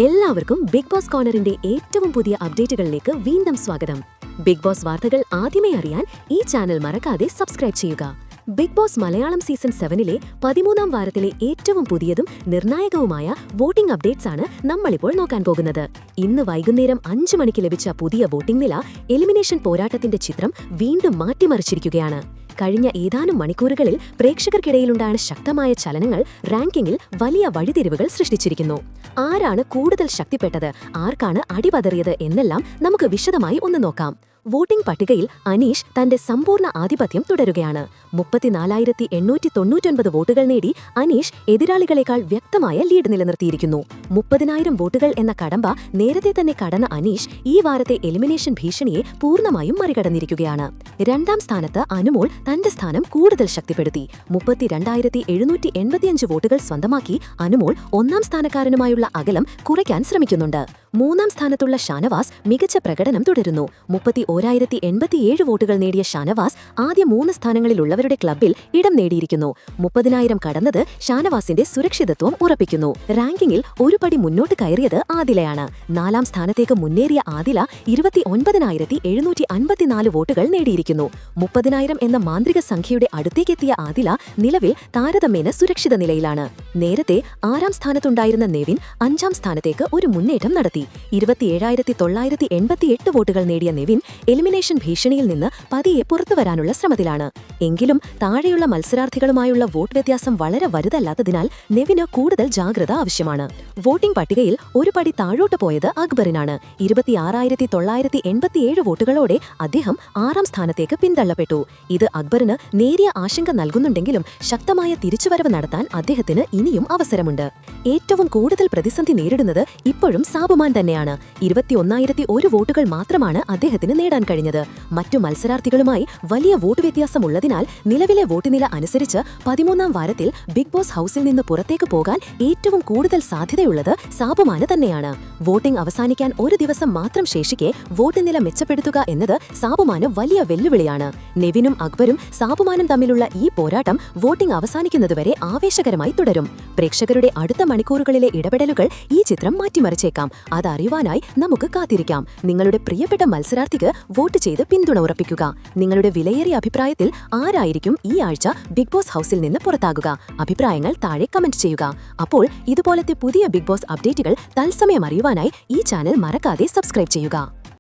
എല്ലാവർക്കും big boss കോർണറിന്റെ ഏറ്റവും പുതിയ അപ്ഡേറ്റുകളിലേക്ക് വീണ്ടും സ്വാഗതം. ബിഗ് ബോസ് വാർത്തകൾ ആദ്യമേ അറിയാൻ ഈ ചാനൽ മറക്കാതെ സബ്സ്ക്രൈബ് ചെയ്യുക. ബിഗ് ബോസ് മലയാളം സീസൺ 7-ലെ 13-ാം വാരത്തിലെ ഏറ്റവും പുതിയതും നിർണായകവുമായ വോട്ടിംഗ് അപ്ഡേറ്റ്സ് ആണ് നമ്മളിപ്പോൾ നോക്കാൻ പോകുന്നത്. ഇന്ന് വൈകുന്നേരം 5 മണിക്ക് ലഭിച്ച പുതിയ വോട്ടിംഗ് നില എലിമിനേഷൻ പോരാട്ടത്തിന്റെ ചിത്രം വീണ്ടും മാറ്റിമറിച്ചിരിക്കുകയാണ്. കഴിഞ്ഞ ഏതാനും മണിക്കൂറുകളിൽ പ്രേക്ഷകർക്കിടയിലുണ്ടായ ശക്തമായ ചലനങ്ങൾ റാങ്കിങ്ങിൽ വലിയ വഴിതിരിവുകൾ സൃഷ്ടിച്ചിരിക്കുന്നു. ആരാണ് കൂടുതൽ ശക്തിപ്പെട്ടത്, ആർക്കാണ് അടിപതറിയത് എന്നെല്ലാം നമുക്ക് വിശദമായി ഒന്ന് നോക്കാം. വോട്ടിംഗ് പട്ടികയിൽ അനീഷ് തന്റെ സമ്പൂർണ്ണ ആധിപത്യം തുടരുകയാണ്. 34,899 വോട്ടുകൾ നേടി അനീഷ് എതിരാളികളെക്കാൾ വ്യക്തമായ ലീഡ് നിലനിർത്തിയിരിക്കുന്നു. 30,000 വോട്ടുകൾ എന്ന കടമ്പ നേരത്തെ തന്നെ കടന്ന അനീഷ് ഈ വാരത്തെ എലിമിനേഷൻ ഭീഷണിയെ പൂർണ്ണമായും മറികടന്നിരിക്കുകയാണ്. രണ്ടാം സ്ഥാനത്ത് അനുമോൾ തന്റെ സ്ഥാനം കൂടുതൽ ശക്തിപ്പെടുത്തി. 32,785 വോട്ടുകൾ സ്വന്തമാക്കി അനുമോൾ ഒന്നാം സ്ഥാനക്കാരനുമായുള്ള അകലം കുറയ്ക്കാൻ ശ്രമിക്കുന്നുണ്ട്. മൂന്നാം സ്ഥാനത്തുള്ള ഷാനവാസ് മികച്ച പ്രകടനം തുടരുന്നു. 31,087 വോട്ടുകൾ നേടിയ ഷാനവാസ് ആദ്യ 3 സ്ഥാനങ്ങളിലുള്ളവരുടെ ക്ലബ്ബിൽ ഇടം നേടിയിരിക്കുന്നു. 30,000 കടന്നത് ഷാനവാസിന്റെ സുരക്ഷിതത്വം ഉറപ്പിക്കുന്നു. റാങ്കിങ്ങിൽ ഒരു പടി മുന്നോട്ട് കയറിയത് ആദിലയാണ്. 4-ാം സ്ഥാനത്തേക്ക് മുന്നേറിയ ആദില 29,754 വോട്ടുകൾ നേടിയിരിക്കുന്നു. 30,000 എന്ന മാന്ത്രിക സംഖ്യയുടെ അടുത്തേക്കെത്തിയ ആദില നിലവിൽ താരതമ്യേന സുരക്ഷിത നിലയിലാണ്. നേരത്തെ 6-ാം സ്ഥാനത്തുണ്ടായിരുന്ന നെവിൻ 5-ാം സ്ഥാനത്തേക്ക് ഒരു മുന്നേറ്റം നടത്തി. 27,988 വോട്ടുകൾ നേടിയ നെവിൻ എലിമിനേഷൻ ഭീഷണിയിൽ നിന്ന് പതിയെ പുറത്തുവരാനുള്ള ശ്രമത്തിലാണ്. എങ്കിലും താഴെയുള്ള മത്സരാർത്ഥികളുമായുള്ള വോട്ട് വ്യത്യാസം വളരെ വലുതല്ലാത്തതിനാൽ നെവിന് കൂടുതൽ ജാഗ്രത ആവശ്യമാണ്. വോട്ടിംഗ് പട്ടികയിൽ ഒരു പടി താഴോട്ട് പോയത് അക്ബറിനാണ്. 26,987 വോട്ടുകളോടെ അദ്ദേഹം 6-ാം സ്ഥാനത്തേക്ക് പിന്തള്ളപ്പെട്ടു. ഇത് അക്ബറിന് നേരിയ ആശങ്ക നൽകുന്നുണ്ടെങ്കിലും ശക്തമായ തിരിച്ചുവരവ് നടത്താൻ അദ്ദേഹത്തിന് ഇനിയും അവസരമുണ്ട്. ഏറ്റവും കൂടുതൽ പ്രതിസന്ധി നേരിടുന്നത് ഇപ്പോഴും സാബുമാൻ തന്നെയാണ്. 21,001 വോട്ടുകൾ മാത്രമാണ് അദ്ദേഹത്തിന് നേടാൻ കഴിഞ്ഞത്. മറ്റു മത്സരാർത്ഥികളുമായി വലിയ വോട്ട് വ്യത്യാസമുള്ളതിനാൽ നിലവിലെ വോട്ട് നില അനുസരിച്ച് 13-ാം വാരത്തിൽ ബിഗ് ബോസ് ഹൌസിൽ നിന്ന് പുറത്തേക്ക് പോകാൻ ഏറ്റവും കൂടുതൽ സാധ്യതയുള്ളത് സാബുമാന് തന്നെയാണ്. വോട്ടിംഗ് അവസാനിക്കാൻ ഒരു ദിവസം മാത്രം ശേഷിക്കെ വോട്ട് നില മെച്ചപ്പെടുത്തുക എന്നത് സാബുമാന് വലിയ വെല്ലുവിളിയാണ്. നെവിനും അക്ബറും സാബുമാനും തമ്മിലുള്ള ഈ പോരാട്ടം വോട്ടിംഗ് അവസാനിക്കുന്നതുവരെ ആവേശകരമായി തുടരും. പ്രേക്ഷകരുടെ അടുത്ത മണിക്കൂറുകളിലെ ഇടപെടലുകൾ ഈ ചിത്രം മാറ്റിമറിച്ചേക്കാം. അതറിയുവാനായി നമുക്ക് കാത്തിരിക്കാം. നിങ്ങളുടെ പ്രിയപ്പെട്ട മത്സരാർത്ഥിക്ക് വോട്ട് ചെയ്ത് പിന്തുണ ഉറപ്പിക്കുക. നിങ്ങളുടെ വിലയേറിയ അഭിപ്രായത്തിൽ ആരായിരിക്കും ഈ ആഴ്ച ബിഗ് ബോസ് ഹൌസിൽ നിന്ന് പുറത്താകുക? അഭിപ്രായങ്ങൾ താഴെ കമന്റ് ചെയ്യുക. അപ്പോൾ ഇതുപോലത്തെ പുതിയ ബിഗ് ബോസ് അപ്ഡേറ്റുകൾ തത്സമയം അറിയുവാനായി ഈ ചാനൽ മറക്കാതെ സബ്സ്ക്രൈബ് ചെയ്യുക.